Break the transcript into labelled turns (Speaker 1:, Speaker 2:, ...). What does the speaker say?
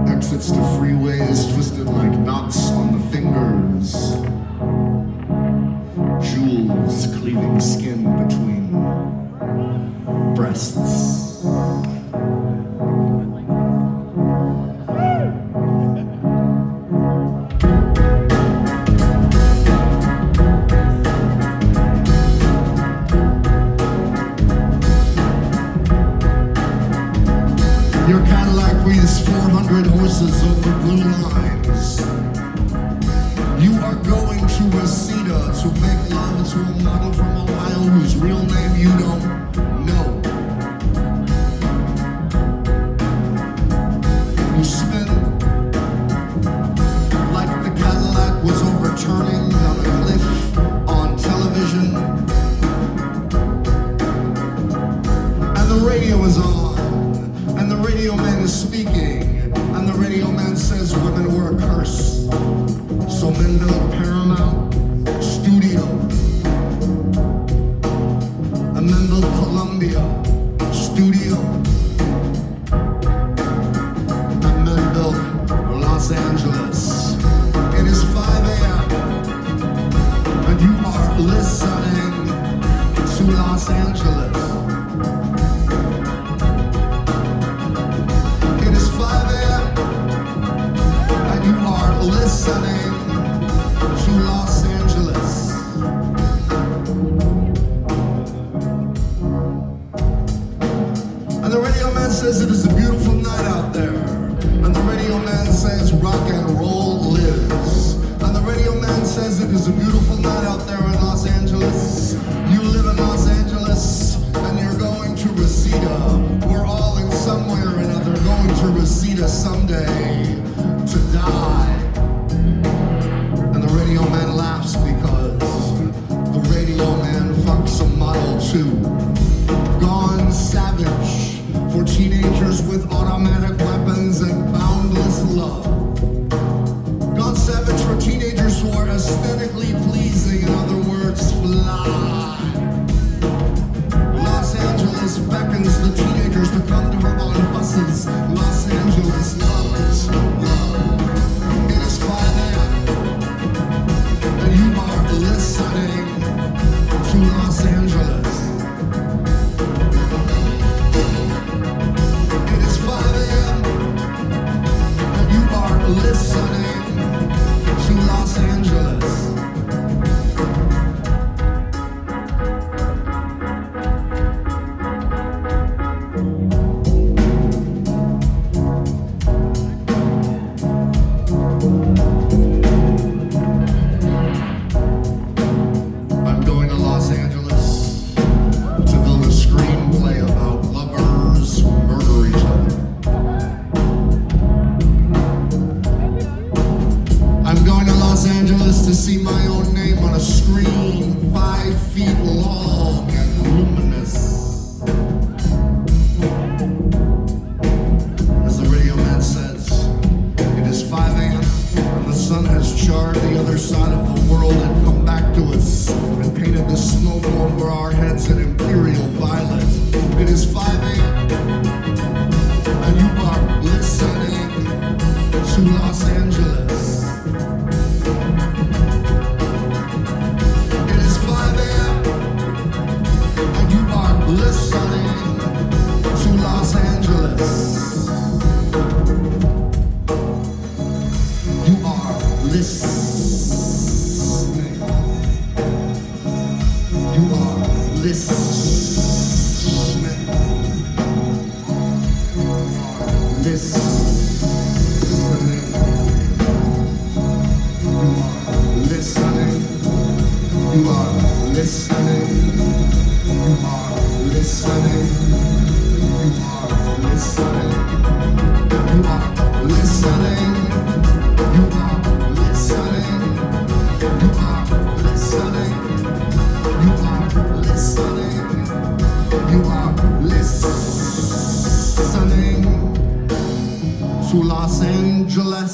Speaker 1: Exits to freeways twisted like knots on the fingers. Jewels cleaving skin between breasts. Your Cadillac breathes 400 horses over blue lines. You are going to Reseda to make love to a model from Ohio whose real name you don't know. You spin like the Cadillac was overturning down a cliff on television. And the radio is on. And the radio man is speaking, and the radio man says women were a curse. So men built Paramount Studio, and men built Columbia Studio, and men built Los Angeles. It is 5 a.m., and you are listening to Los Angeles. Listening to Los Angeles. And the radio man says it is a beautiful night out there. And the radio man says rock and roll lives. And the radio man says it is a beautiful night out there in Los Angeles. You live in Los Angeles and you're going to Reseda. We're all in some way or another going to Reseda someday to die. The radio man laughs because the radio man fucks a Model 2. Gone savage for teenagers with automatic weapons and boundless love. Gone savage for teenagers who are aesthetically pleasing, in other words, fly. Los Angeles beckons the teenagers to come to her on buses. Los Angeles loves love. It is 5 a.m. You are listening to Los Angeles. It is 5 a.m. and you are listening to Los Angeles. To see my own name on a screen 5 feet long and luminous. As the radio man says, it is 5 a.m. and the sun has charred the other side of the world and come back to us and painted the smoke over our heads in imperial violet. It is 5 a.m. and you are listening to Los Angeles. Listening to Los Angeles. You are listening. You are listening. Listening. You are listening. You are listening. You are listening. You are listening. You are listening. You are listening. You are listening. You are listening. You are listening to Los Angeles.